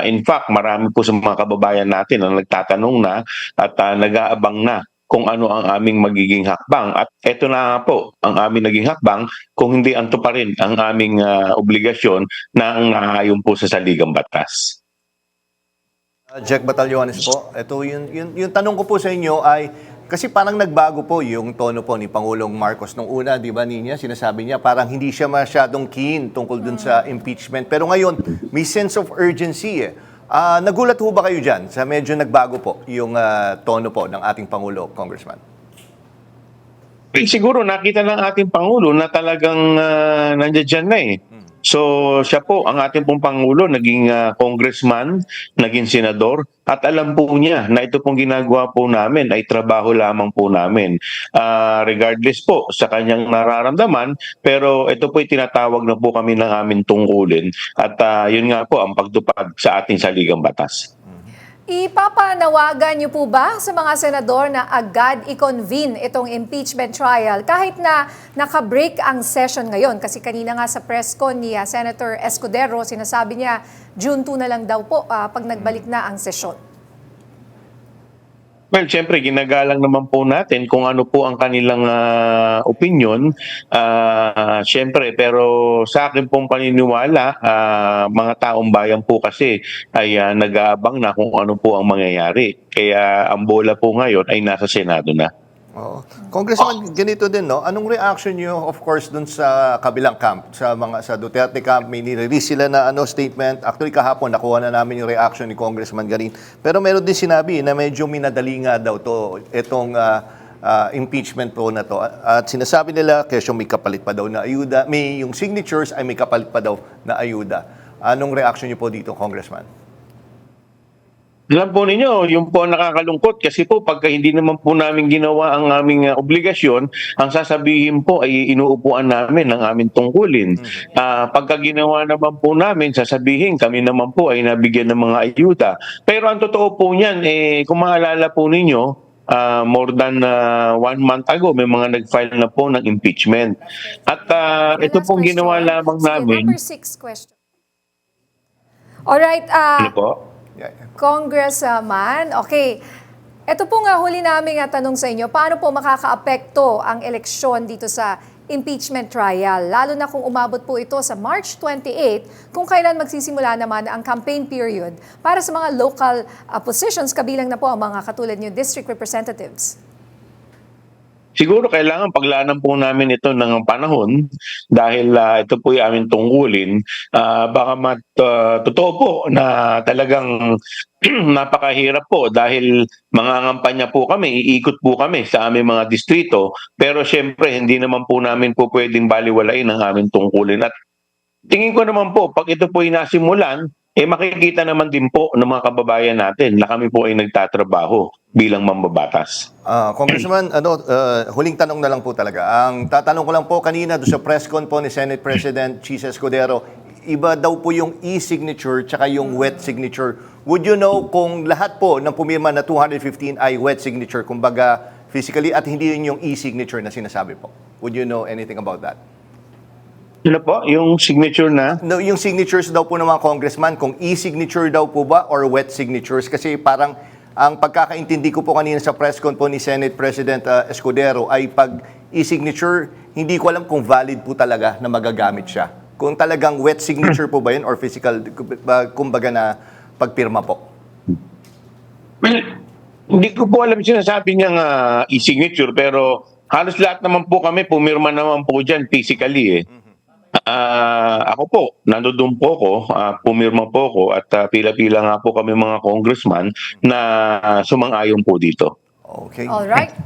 in fact marami po sa mga kababayan natin ang nagtatanong na at nag-aabang na kung ano ang aming magiging hakbang. At eto na nga po ang aming naging hakbang kung hindi anto pa rin ang aming obligasyon na ang naayon po sa saligang batas. Jack Batallones po, ito yung tanong ko po sa inyo ay, kasi parang nagbago po yung tono po ni Pangulong Marcos nung una, di ba Nina? Sinasabi niya parang hindi siya masyadong keen tungkol dun sa impeachment. Pero ngayon, may sense of urgency eh. Nagulat ho ba kayo dyan sa medyo nagbago po yung tono po ng ating Pangulo, Congressman? Siguro nakita ng ating Pangulo na talagang nandiyan na eh. So siya po, ang ating pong Pangulo, naging congressman, naging senador, at alam po niya na ito pong ginagawa po namin ay trabaho lamang po namin. Regardless po sa kanyang nararamdaman, pero ito po ay tinatawag na po kami ng aming tungkulin. At yun nga po ang pagtupad sa ating saligang batas. Ipapanawagan niyo po ba sa mga senador na agad i-convene itong impeachment trial kahit na nakabreak ang session ngayon? Kasi kanina nga sa press con ni Senator Escudero, sinasabi niya June 2 na lang daw po pag nagbalik na ang sesyon. Well, siyempre, ginagalang naman po natin kung ano po ang kanilang opinion. Siyempre, pero sa akin pong paniniwala, mga taong bayan po kasi ay nag-aabang na kung ano po ang mangyayari. Kaya ang bola po ngayon ay nasa Senado na. Oo. Congressman, ganito din, no? Anong reaction niyo, of course, dun sa kabilang camp, sa Duterte camp? May nire-release sila na statement. Actually, kahapon, nakuha na namin yung reaction ni Congressman Garin. Pero meron din sinabi na medyo minadali nga daw to, itong impeachment po na to. At sinasabi nila, kesyo may kapalit pa daw na ayuda. Yung signatures ay may kapalit pa daw na ayuda. Anong reaction niyo po dito, Congressman? Alam po ninyo, yung po ang nakakalungkot kasi po pagka hindi naman po namin ginawa ang aming obligasyon, ang sasabihin po ay inuupuan namin ang aming tungkulin. Pagka ginawa naman po namin, sasabihin kami naman po ay nabigyan ng mga ayuda. Pero ang totoo po niyan, kung maalala po ninyo, more than 1 month ago, may mga nag-file na po ng impeachment. At ito pong ginawa lamang namin. Number 6 question. Alright, Ano po? Congressman, okay. Ito po nga huli namin tanong sa inyo, paano po makakaapekto ang eleksyon dito sa impeachment trial? Lalo na kung umabot po ito sa March 28, kung kailan magsisimula naman ang campaign period para sa mga local positions, kabilang na po ang mga katulad niyo district representatives. Siguro kailangan paglaanan po namin ito ng panahon dahil ito po yung aming tungkulin. Baka totoo po na talagang napakahirap po dahil mangangampanya po kami, iikot po kami sa aming mga distrito, pero syempre hindi naman po namin po pwedeng baliwalain ang aming tungkulin. At tingin ko naman po, pag ito po ay nasimulan, makikita naman din po ng mga kababayan natin na kami po ay nagtatrabaho bilang mambabatas. Congressman, huling tanong na lang po talaga. Ang tatanong ko lang po kanina doon sa press con po ni Senate President Chis Escudero, iba daw po yung e-signature tsaka yung wet signature. Would you know kung lahat po ng pumirma na 215 ay wet signature, kumbaga physically, at hindi yun yung e-signature na sinasabi po? Would you know anything about that? Ano po? Yung signature na? No, yung signatures daw po ng mga congressman, kung e-signature daw po ba or wet signatures? Kasi parang ang pagkakaintindi ko po kanina sa press con po ni Senate President Escudero ay pag e-signature, hindi ko alam kung valid po talaga na magagamit siya. Kung talagang wet signature po ba yun or physical, kumbaga na pagpirma po? Well, hindi ko po alam sinasabi niyang e-signature, pero halos lahat naman po kami, pumirma naman po dyan physically ako po, nandoon po ko, pumirma po ko at pila-pila nga po kami mga congressman na sumang-ayon po dito. Okay. Alright.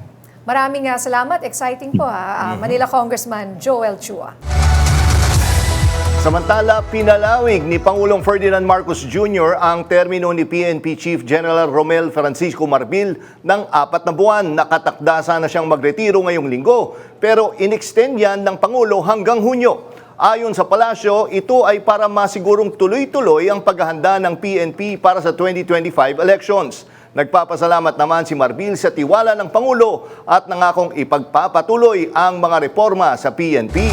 Maraming salamat. Exciting po Manila Congressman Joel Chua. Samantala, pinalawig ni Pangulong Ferdinand Marcos Jr. ang termino ni PNP Chief General Romel Francisco Marbil ng 4 na buwan. Nakatakda sana siyang magretiro ngayong linggo, pero inextend yan ng Pangulo hanggang Hunyo. Ayon sa palasyo, ito ay para masigurong tuloy-tuloy ang paghahanda ng PNP para sa 2025 elections. Nagpapasalamat naman si Marbil sa tiwala ng Pangulo at nangakong ipagpapatuloy ang mga reforma sa PNP.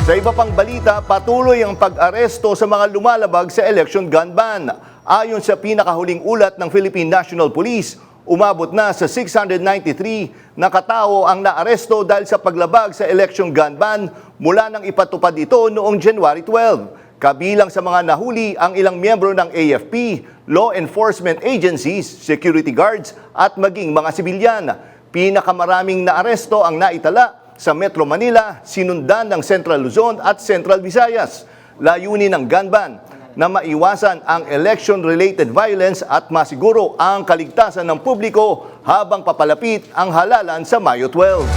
Sa iba pang balita, patuloy ang pag-aresto sa mga lumalabag sa election gun ban. Ayon sa pinakahuling ulat ng Philippine National Police, umabot na sa 693 na katao ang naaresto dahil sa paglabag sa election gun ban mula nang ipatupad ito noong January 12. Kabilang sa mga nahuli ang ilang miyembro ng AFP, law enforcement agencies, security guards at maging mga sibilyan. Pinakamaraming naaresto ang naitala sa Metro Manila, sinundan ng Central Luzon at Central Visayas. Layunin ng gun ban na maiwasan ang election-related violence at masiguro ang kaligtasan ng publiko habang papalapit ang halalan sa Mayo 12.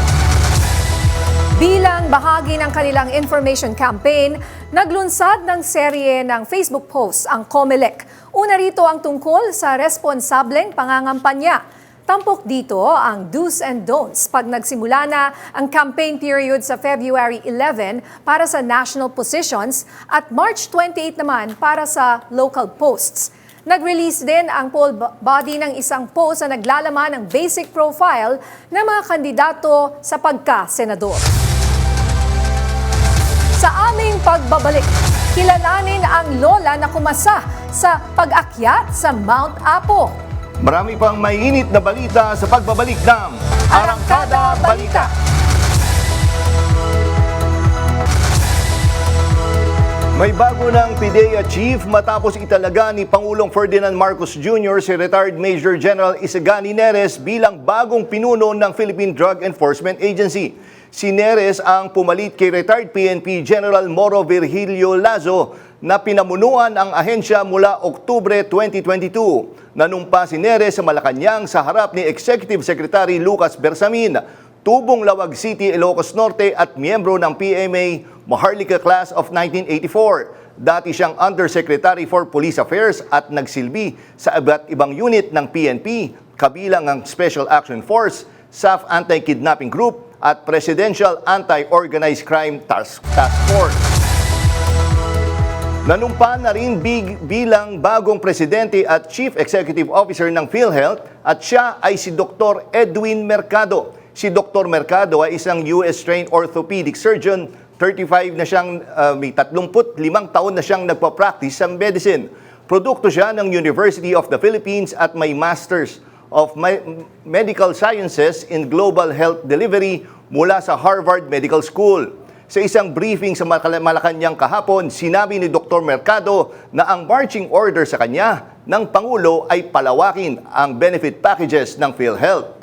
Bilang bahagi ng kanilang information campaign, naglunsad ng serye ng Facebook posts ang COMELEC. Una rito ang tungkol sa responsableng pangangampanya. Tampok dito ang do's and don'ts pag nagsimula na ang campaign period sa February 11 para sa national positions at March 28 naman para sa local posts. Nag-release din ang poll body ng isang post na naglalaman ng basic profile ng mga kandidato sa pagka-senador. Sa aming pagbabalik, kilalanin ang lola na kumasa sa pag-akyat sa Mount Apo. Marami pang mainit na balita sa pagbabalik ng Arangkada Balita. May bago ng PIDEA Chief matapos italaga ni Pangulong Ferdinand Marcos Jr. si retired Major General Isagani Neres bilang bagong pinuno ng Philippine Drug Enforcement Agency. Si Neres ang pumalit kay retired PNP General Moro Virgilio Lazo na pinamunuan ang ahensya mula Oktubre 2022. Nanumpa si Neres sa Malacanang sa harap ni Executive Secretary Lucas Bersamin, Tubong Lawag City, Ilocos Norte at miyembro ng PMA Maharlika Class of 1984. Dati siyang Undersecretary for Police Affairs at nagsilbi sa iba't ibang unit ng PNP, kabilang ang Special Action Force, SAF Anti-Kidnapping Group at Presidential Anti-Organized Crime Task Force. Nanumpa na rin bilang bagong presidente at Chief Executive Officer ng PhilHealth at siya ay si Dr. Edwin Mercado. Si Dr. Mercado ay isang US-trained orthopedic surgeon, 35 na siyang, may 35 taon na siyang nagpa-practice sa medicine. Produkto siya ng University of the Philippines at may Masters of Medical Sciences in Global Health Delivery mula sa Harvard Medical School. Sa isang briefing sa Malacanang kahapon, sinabi ni Dr. Mercado na ang marching order sa kanya ng Pangulo ay palawakin ang benefit packages ng PhilHealth.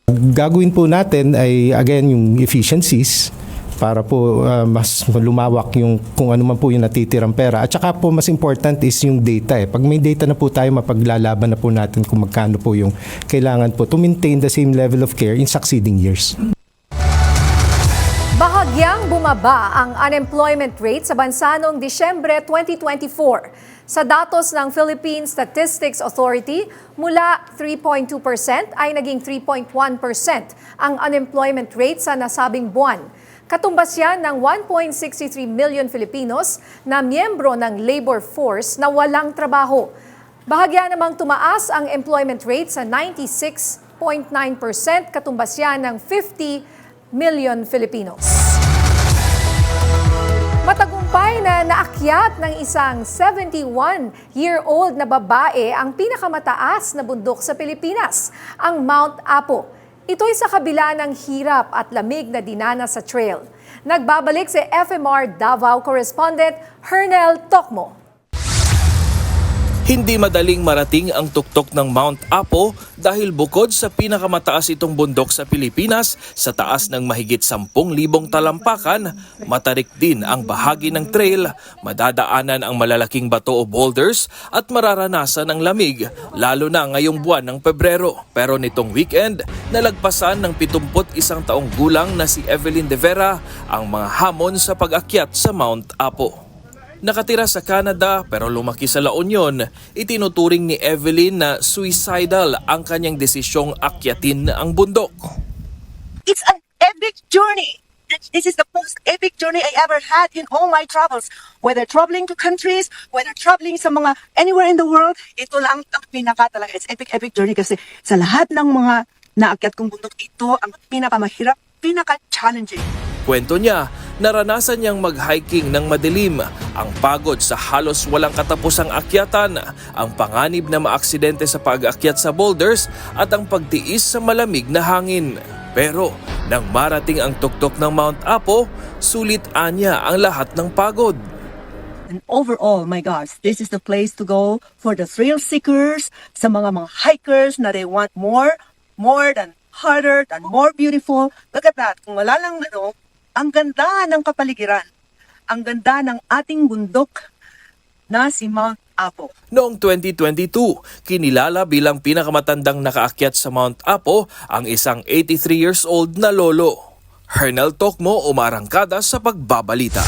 Gagawin po natin ay again yung efficiencies para po mas lumawak yung kung ano man po yung natitirang pera. At saka po mas important is yung data. Pag may data na po tayo, mapaglalaban na po natin kung magkano po yung kailangan po to maintain the same level of care in succeeding years. Bahagyang bumaba ang unemployment rate sa bansa noong Disyembre 2024. Sa datos ng Philippine Statistics Authority, mula 3.2% ay naging 3.1% ang unemployment rate sa nasabing buwan. Katumbas yan ng 1.63 million Filipinos na miyembro ng labor force na walang trabaho. Bahagya namang tumaas ang employment rate sa 96.9%, katumbas yan ng 50 million Filipinos. Matagumpay na naakyat ng isang 71-year-old na babae ang pinakamataas na bundok sa Pilipinas, ang Mount Apo. Ito'y sa kabila ng hirap at lamig na dinana sa trail. Nagbabalik si FMR Davao correspondent Hernel Tocmo. Hindi madaling marating ang tuktok ng Mount Apo dahil bukod sa pinakamataas itong bundok sa Pilipinas, sa taas ng mahigit 10,000 talampakan, matarik din ang bahagi ng trail, madadaanan ang malalaking bato o boulders at mararanasan ang lamig, lalo na ngayong buwan ng Pebrero. Pero nitong weekend, nalagpasan ng 71 taong gulang na si Evelyn De Vera ang mga hamon sa pag-akyat sa Mount Apo. Nakatira sa Canada pero lumaki sa La Union, itinuturing ni Evelyn na suicidal ang kanyang desisyong akyatin ang bundok. It's an epic journey. This is the most epic journey I ever had in all my travels. Whether traveling to countries, whether traveling sa mga anywhere in the world, ito lang ang pinaka talaga. It's epic journey kasi sa lahat ng mga naakyat kong bundok, ito ang pinakamahirap, pinaka-challenging. Kwento niya, naranasan niyang mag-hiking ng madilim, ang pagod sa halos walang katapusang akyatan, ang panganib na maaksidente sa pag-akyat sa boulders at ang pagtiis sa malamig na hangin. Pero nang marating ang tuktok ng Mount Apo, sulit anya ang lahat ng pagod. And overall, my gosh, this is the place to go for the thrill seekers, sa mga hikers na they want more than harder, than more beautiful. Look at that. Kung wala lang ang ganda ng kapaligiran, ang ganda ng ating bundok na si Mount Apo. Noong 2022, kinilala bilang pinakamatandang nakaakyat sa Mount Apo ang isang 83 years old na lolo. Hernel Tocmo, umarangkada sa pagbabalita.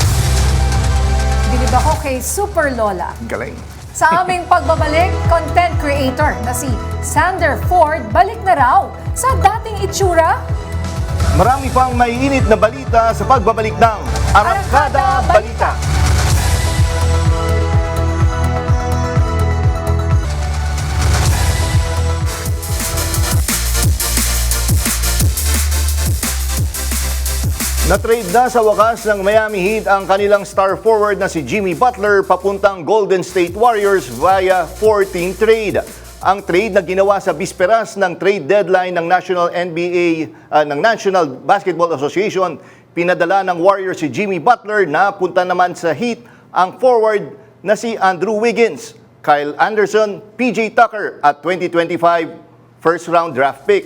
Bilib ako kay Super Lola. Galing. Sa aming pagbabalik, content creator na si Sander Ford balik na raw sa dating itsura. Marami pang maiinit na balita sa pagbabalik ng Arangkada Balita. Na-trade na sa wakas ng Miami Heat ang kanilang star forward na si Jimmy Butler papuntang Golden State Warriors via 14 trade. Ang trade na ginawa sa bisperas ng trade deadline ng National Basketball Association, pinadala ng Warriors si Jimmy Butler na punta naman sa Heat ang forward na si Andrew Wiggins, Kyle Anderson, PJ Tucker at 2025 first-round draft pick.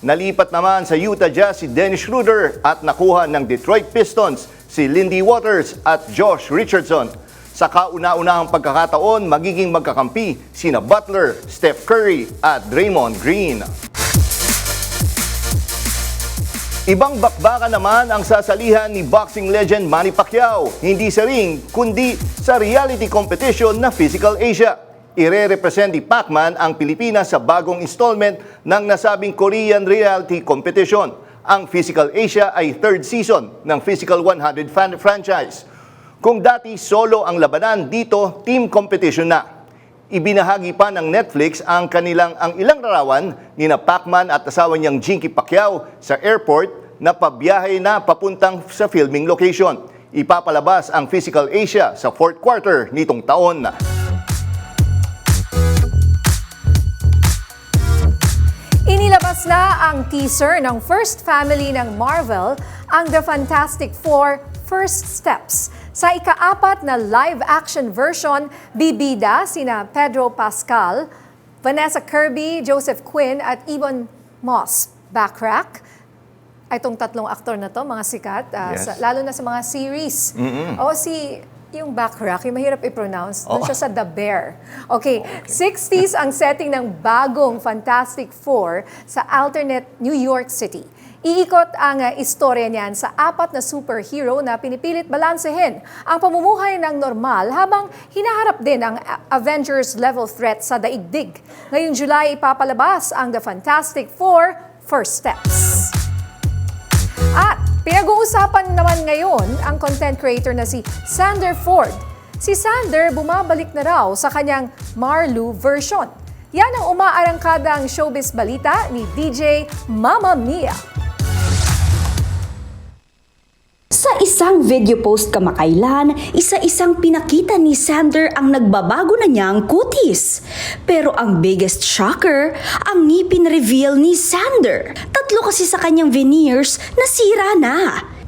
Nalipat naman sa Utah Jazz si Dennis Schroeder at nakuha ng Detroit Pistons si Lindy Waters at Josh Richardson. Sa kauna-unahang pagkakataon, magiging magkakampi sina Butler, Steph Curry at Draymond Green. Ibang bakbakan naman ang sasalihan ni boxing legend Manny Pacquiao, hindi sa ring kundi sa reality competition na Physical Asia. Ire-represent ni Pacman ang Pilipinas sa bagong installment ng nasabing Korean reality competition. Ang Physical Asia ay third season ng Physical 100 franchise. Kung dati solo ang labanan, dito team competition na. Ibinahagi pa ng Netflix ang ilang larawan ni na Pacman at asawa niyang Jinky Pacquiao sa airport na pabiyahe na papuntang sa filming location. Ipapalabas ang Physical Asia sa fourth quarter nitong taon. Inilabas na ang teaser ng first family ng Marvel, ang The Fantastic Four First Steps. Sa ika-4 na live-action version, bibida sina Pedro Pascal, Vanessa Kirby, Joseph Quinn at Ebon Moss. Backrack. Itong tatlong aktor na to, mga sikat, lalo na sa mga series. O yung Backrack, yung mahirap i-pronounce, doon siya sa The Bear. Okay, 60s ang setting ng bagong Fantastic Four sa alternate New York City. Iikot ang istorya niyan sa 4 na superhero na pinipilit balansehin ang pamumuhay ng normal habang hinaharap din ang Avengers-level threat sa daigdig. Ngayong July, ipapalabas ang The Fantastic Four First Steps. At pinag-uusapan naman ngayon ang content creator na si Sander Ford. Si Sander bumabalik na raw sa kanyang Marlu version. Yan ang umaarangkadang showbiz balita ni DJ Mama Mia. Sa isang video post kamakailan, isa-isang pinakita ni Sander ang nagbabago na niyang kutis. Pero ang biggest shocker, ang ngipin reveal ni Sander. 3 kasi sa kanyang veneers nasira na.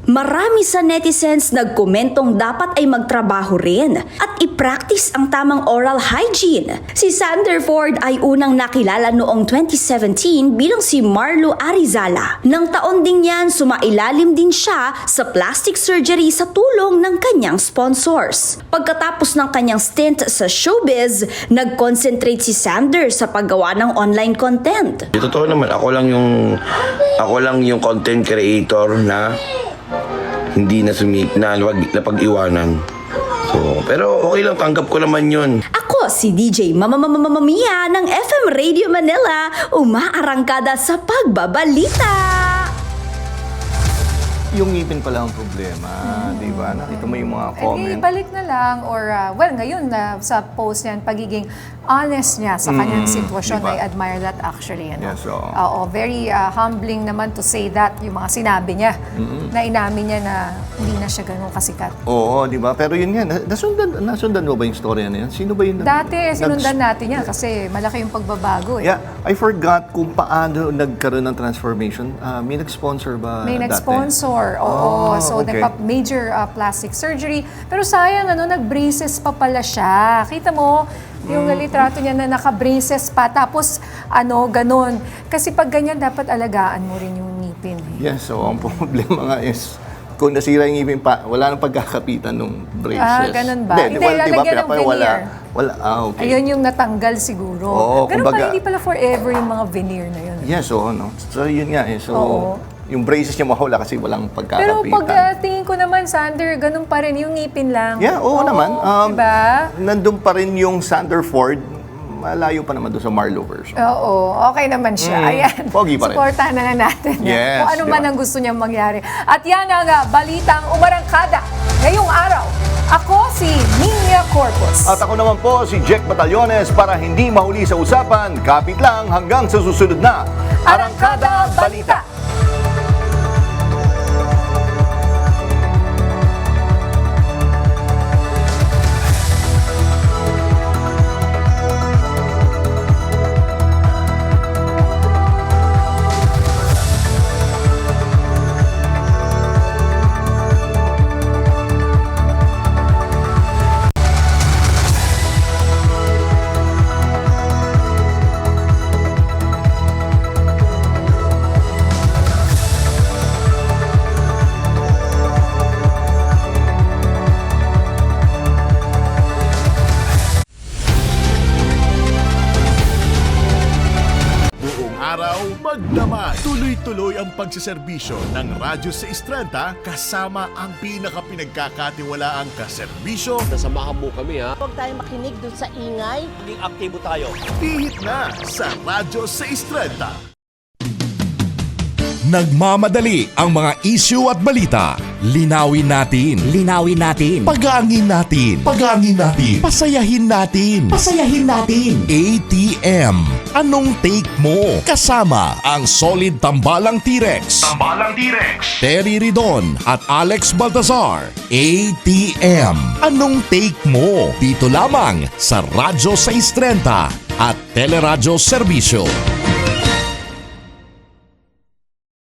Marami sa netizens nagkomentong dapat ay magtrabaho rin at i-practice ang tamang oral hygiene. Si Sander Ford ay unang nakilala noong 2017 bilang si Marlu Arizala. Nang taon ding yan, sumailalim din siya sa plastic surgery sa tulong ng kanyang sponsors. Pagkatapos ng kanyang stint sa showbiz, nag-concentrate si Sander sa paggawa ng online content. Totoo naman, ako lang yung content creator na hindi na napag-iwanan. So, pero okay lang, tanggap ko naman yun. Ako si DJ Mama Mia ng FM Radio Manila, umaarangkada sa pagbabalita. Yung ngipin pala ang problema, di ba? Nakita mo yung mga comment. Balik na lang or, ngayon sa post niyan, pagiging honest niya sa kanyang sitwasyon. Diba? I admire that actually. Yes, oo. Oo, very humbling naman to say that, yung mga sinabi niya, na inamin niya na hindi na siya ganun kasikat. Oo, di ba? Pero yun nga, nasundan mo ba yung storya na yan? Sino ba yun? Dati, sinundan natin yan kasi malaki yung pagbabago. Yeah, I forgot kung paano nagkaroon ng transformation. May nag-sponsor ba May dati? nag-sponsor, oo. So, okay. major plastic surgery. Pero sayang, nag-braces pa pala siya. Kita mo, yung litrato niya na naka-braces pa. Tapos, ganun. Kasi pag ganyan, dapat alagaan mo rin yung ngipin. Yes, so ang problema nga is, kung nasira yung ngipin pa, wala nang pagkakapitan ng braces. Ganun ba? Hindi, lalagyan ng veneer. Okay. Ayun yung natanggal siguro. Oo, Ganun kumbaga, hindi pala forever yung mga veneer na yun. Yes, So, yun nga eh. So, yung braces niya mawala kasi walang Pero pagkakapitan. pag tingin ko naman, Sander, ganun pa rin yung ngipin lang. Yeah, oo naman. Diba? Nandun pa rin yung Sander Ford. Malayo pa naman doon sa Marlo version. Oo, okay naman siya. Ayan, pogi pa rin. supportahan na lang natin. Yes, Kung ano man diba? ang gusto niyang mangyari. At yan ang balitang umarangkada ngayong araw. Ako si Nina Corpus. At ako naman po si Jack Batallones para hindi mahuli sa usapan. Kapit lang hanggang sa susunod na Arangkada Balita. Magdamag, tuloy-tuloy ang pagsiservisyo ng Radyo 630 kasama ang pinaka-pinagkakatiwalaang kaserbisyo. Nasamahan mo kami ha. Huwag tayong makinig dun sa ingay. Maging aktibo tayo. Pihit na sa Radyo 630. Nagmamadali ang mga issue at balita. Linawin natin. Linawin natin. Pagaangin natin. Pagaangin natin. Pasayahin natin. Pasayahin natin. ATM. Anong take mo? Kasama ang solid tambalang T-Rex. Tambalang T-Rex. Terry Ridon at Alex Baltazar. ATM. Anong take mo? Dito lamang sa Radyo 630 at Teleradyo Serbisyo.